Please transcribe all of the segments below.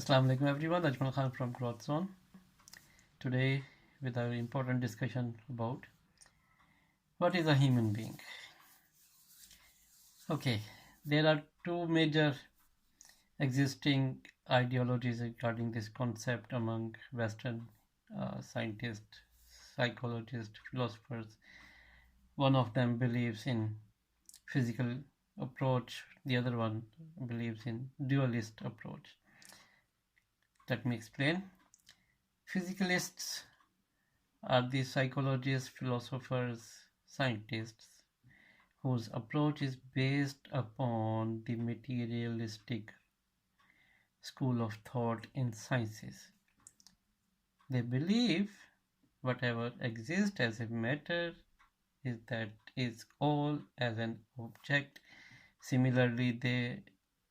Assalamu alaikum everyone, Ajmal Khan from GrowthZone. Today with our important discussion about what is a human being. Okay, there are two major existing ideologies regarding this concept among Western scientists, psychologists, philosophers. One of them believes in physical approach, the other one believes in dualist approach. Let me explain. Physicalists are the psychologists, philosophers, scientists whose approach is based upon the materialistic school of thought in sciences. They believe whatever exists as a matter is all as an object. Similarly, they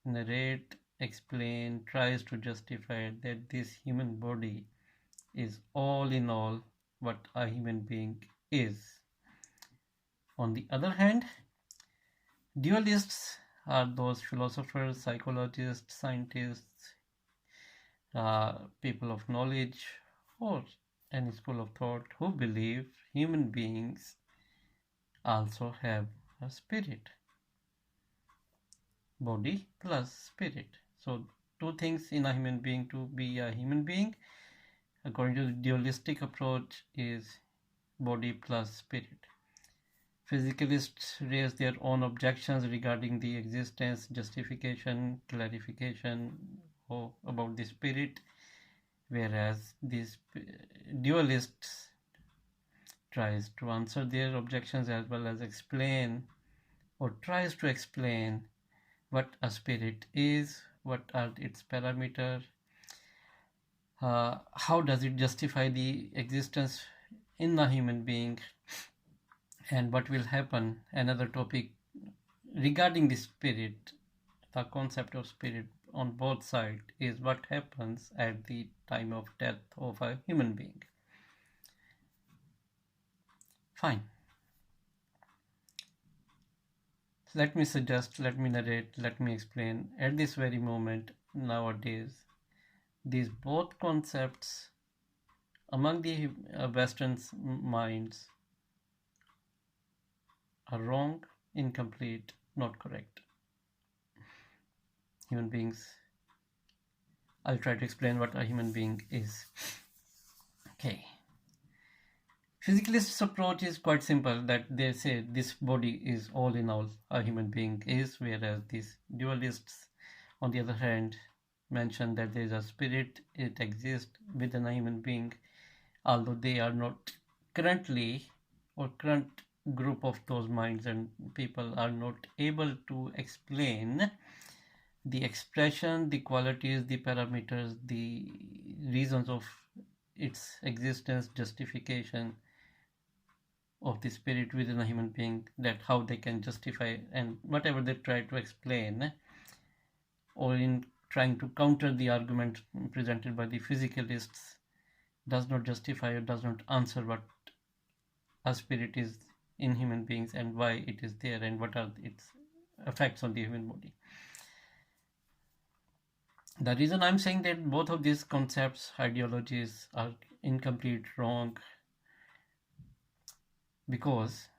narrate, explain, tries to justify that this human body is all in all what a human being is. On the other hand, dualists are those philosophers, psychologists, scientists, people of knowledge, or any school of thought who believe human beings also have a spirit. Body plus spirit. So two things in a human being to be a human being, according to the dualistic approach, is body plus spirit. Physicalists raise their own objections regarding the existence, justification, clarification about the spirit, whereas these dualists tries to answer their objections as well as explain or tries to explain what a spirit is, what are its parameters, how does it justify the existence in a human being, and what will happen. Another topic regarding the spirit, the concept of spirit on both sides, is what happens at the time of death of a human being. Fine. Let me suggest, let me narrate, let me explain. At this very moment, nowadays, these both concepts among the Western minds are wrong, incomplete, not correct. Human beings, I'll try to explain what a human being is. Okay. Physicalists' approach is quite simple, that they say this body is all in all a human being is, whereas these dualists, on the other hand, mention that there is a spirit, it exists within a human being, although they are not currently, or current group of those minds and people are not able to explain the expression, the qualities, the parameters, the reasons of its existence, justification of the spirit within a human being, that how they can justify, and whatever they try to explain, or in trying to counter the argument presented by the physicalists, does not justify or does not answer what a spirit is in human beings and why it is there and what are its effects on the human body. The reason I'm saying that both of these concepts, ideologies, are incomplete, wrong, because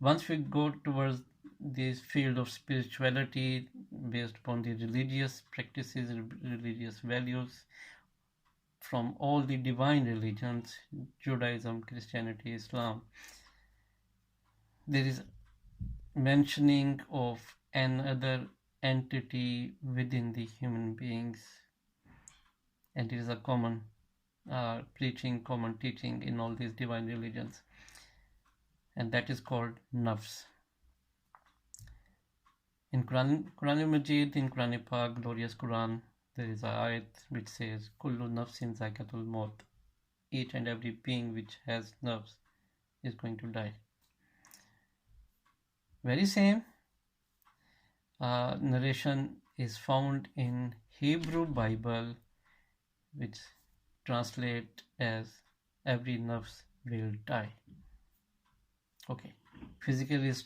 once we go towards this field of spirituality based upon the religious practices, religious values from all the divine religions, Judaism, Christianity, Islam, there is mentioning of another entity within the human beings, and it is a common preaching, common teaching in all these divine religions, and that is called nafs. In Quran Majid, in Quran Pak, glorious Quran, there is a ayat which says, Kullu nafsin zaikatul maut. Each and every being which has nerves is going to die. Very same narration is found in Hebrew Bible, which translate as every nerve will die. Okay, physicalists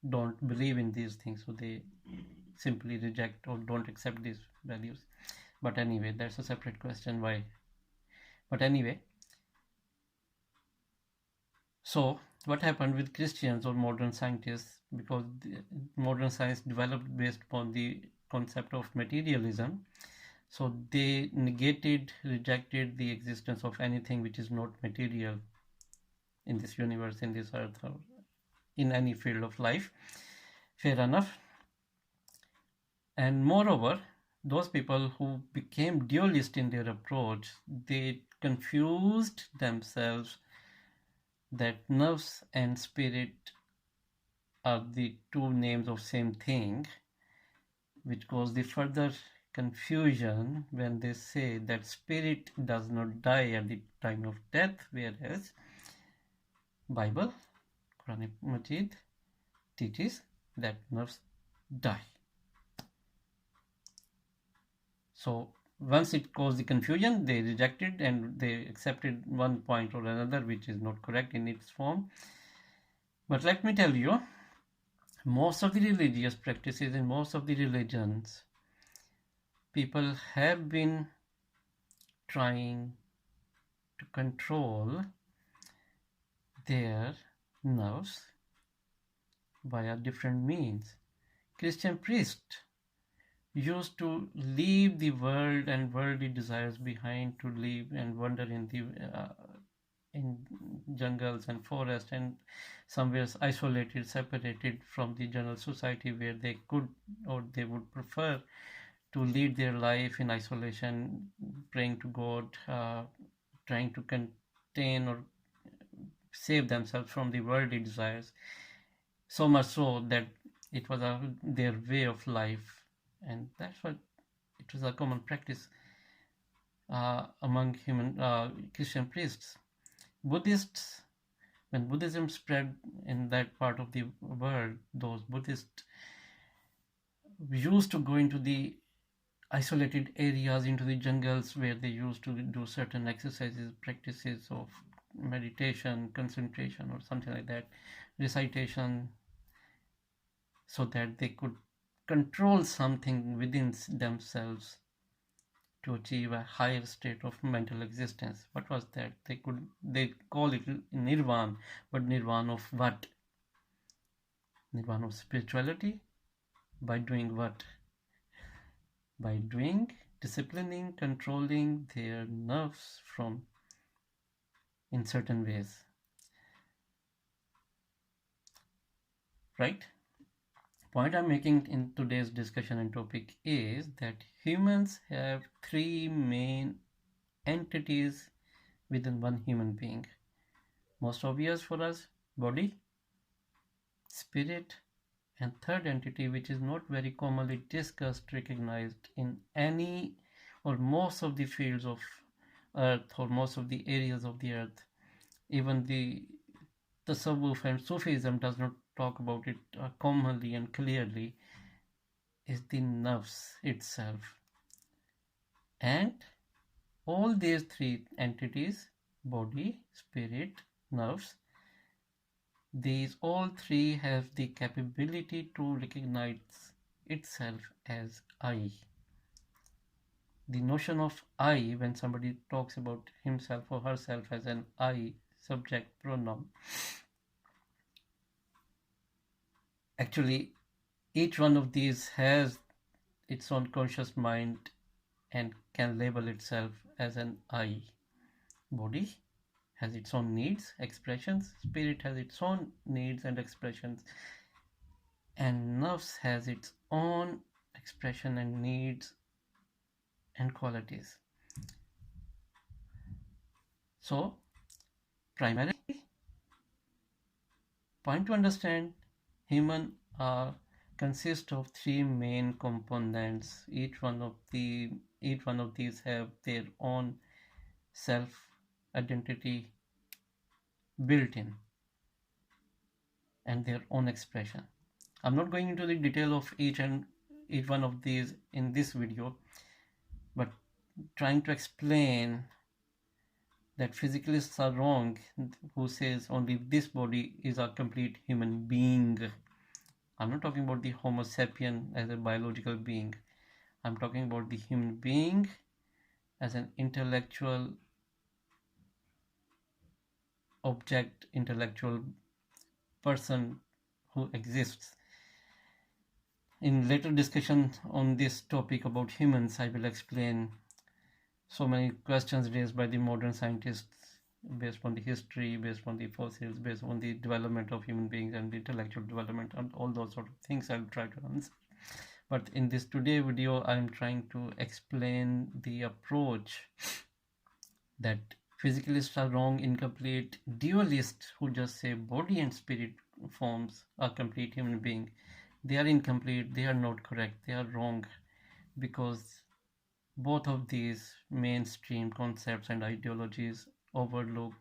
don't believe in these things, so they simply reject or don't accept these values. But anyway, that's a separate question why. But anyway, so what happened with Christians or modern scientists, because modern science developed based upon the concept of materialism, so they rejected the existence of anything which is not material in this universe, in this earth, or in any field of life. Fair enough. And moreover, those people who became dualist in their approach, they confused themselves that nerves and spirit are the two names of same thing, which caused the further confusion when they say that spirit does not die at the time of death, whereas Bible, Quran Majid, teaches that nerves die. So once it caused the confusion, they rejected and they accepted one point or another which is not correct in its form. But let me tell you, most of the religious practices in most of the religions, people have been trying to control their nerves via different means. Christian priests used to leave the world and worldly desires behind to live and wander in jungles and forests and somewhere isolated, separated from the general society, where they could or they would prefer to lead their life in isolation, praying to God, trying to contain or save themselves from the worldly desires, so much so that it was their way of life, and that's what it was a common practice among Christian priests. Buddhists, when Buddhism spread in that part of the world, those Buddhists used to go into the isolated areas, into the jungles, where they used to do certain exercises, practices of meditation, concentration, or something like that, recitation, so that they could control something within themselves to achieve a higher state of mental existence. What was that? They call it nirvana, but nirvana of what? Nirvana of spirituality. By doing what? By doing, disciplining, controlling their nerves from in certain ways. Right? Point I'm making in today's discussion and topic is that humans have three main entities within one human being. Most obvious for us: body, spirit, and third entity, which is not very commonly discussed, recognized in any or most of the fields of earth or most of the areas of the earth. Even the Tasawwuf and Sufism does not talk about it commonly and clearly, is the nerves itself. And all these three entities, body, spirit, nerves, these all three have the capability to recognize itself as I. The notion of I, when somebody talks about himself or herself as an I, subject pronoun, actually each one of these has its own conscious mind and can label itself as an I. Body has its own needs, expressions. Spirit has its own needs and expressions. And nerves has its own expression and needs and qualities. So, primarily, point to understand, human consist of three main components. Each one of these have their own self identity built in and their own expression. I'm not going into the detail of each one of these in this video, but trying to explain that physicalists are wrong who says only this body is a complete human being. I'm not talking about the Homo sapien as a biological being. I'm talking about the human being as an intellectual object, intellectual person who exists. In later discussion on this topic about humans, I will explain so many questions raised by the modern scientists based on the history, based on the fossils, based on the development of human beings and the intellectual development and all those sort of things I'll try to answer. But in this today video, I'm trying to explain the approach that physicalists are wrong, incomplete, dualists who just say body and spirit forms a complete human being. They are incomplete, they are not correct, they are wrong, because both of these mainstream concepts and ideologies overlook,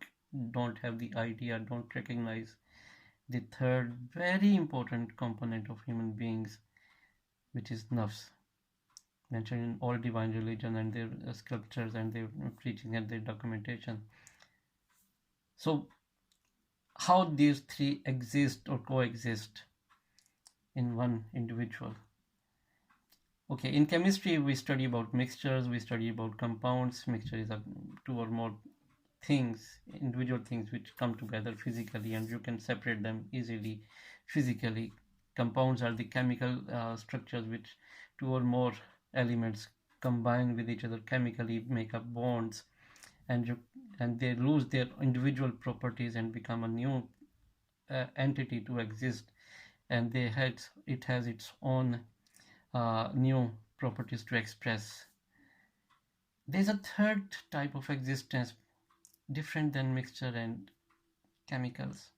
don't have the idea, don't recognize the third very important component of human beings, which is nafs, mentioned in all divine religion and their scriptures and their preaching and their documentation. So how these three exist or coexist in one individual? Okay, in chemistry we study about mixtures, we study about compounds. Mixture is two or more things, individual things which come together physically and you can separate them easily physically. Compounds are the chemical structures which two or more elements combine with each other chemically, make up bonds, and they lose their individual properties and become a new entity to exist, and it has its own new properties to express. There's a third type of existence different than mixture and chemicals.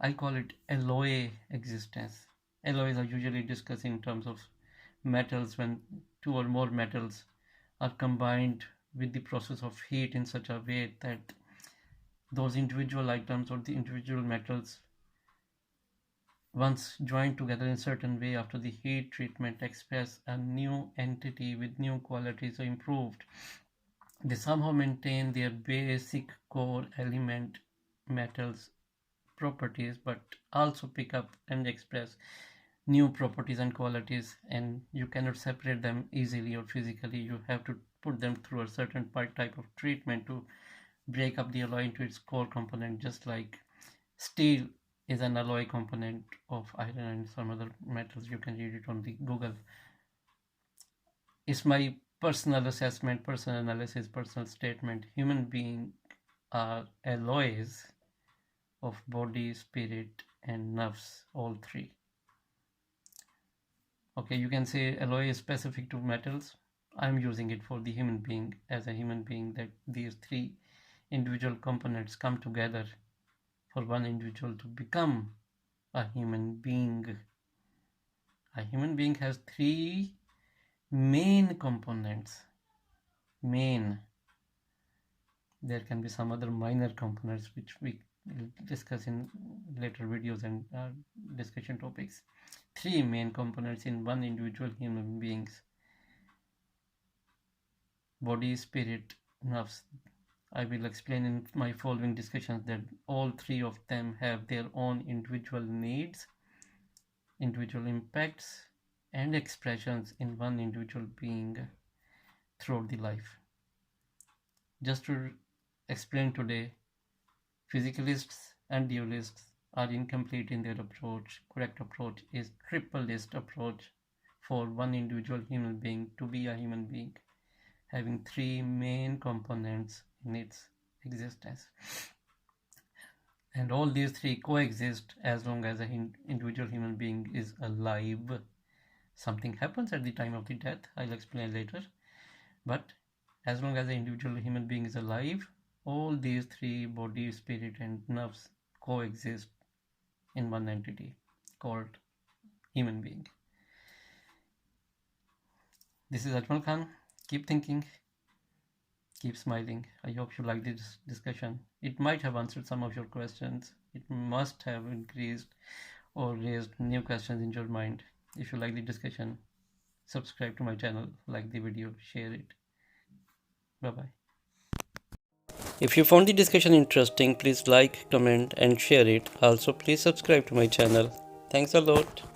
I call it alloy existence. Alloys are usually discussed in terms of metals, when two or more metals are combined with the process of heat in such a way that those individual items or the individual metals, once joined together in certain way after the heat treatment, express a new entity with new qualities or improved. They somehow maintain their basic core element metals properties, but also pick up and express new properties and qualities, and you cannot separate them easily or physically. You have to put them through a certain type of treatment to break up the alloy into its core component, just like steel is an alloy component of iron and some other metals. You can read it on the Google. It's my personal assessment, personal analysis, personal statement. Human beings are alloys of body, spirit, and nerves, all three. Okay, you can say alloy is specific to metals. I'm using it for the human being, as a human being, that these three individual components come together for one individual to become a human being. A human being has three main components. Main. There can be some other minor components which we will discuss in later videos and discussion topics. Three main components in one individual human beings: body, spirit, nerves. I will explain in my following discussions that all three of them have their own individual needs, individual impacts, and expressions in one individual being throughout the life. Just to explain today, physicalists and dualists are incomplete in their approach. Correct approach is triple list approach for one individual human being to be a human being, having three main components in its existence. And all these three coexist as long as an individual human being is alive. Something happens at the time of the death, I'll explain later. But as long as the individual human being is alive, all these three, body, spirit, and nerves, coexist in one entity called human being. This is Ajmal Khan. Keep thinking, keep smiling. I hope you like this discussion. It might have answered some of your questions. It must have increased or raised new questions in your mind. If you like the discussion, subscribe to my channel, like the video, share it. Bye-bye. If you found the discussion interesting, please like, comment and share it. Also, please subscribe to my channel. Thanks a lot.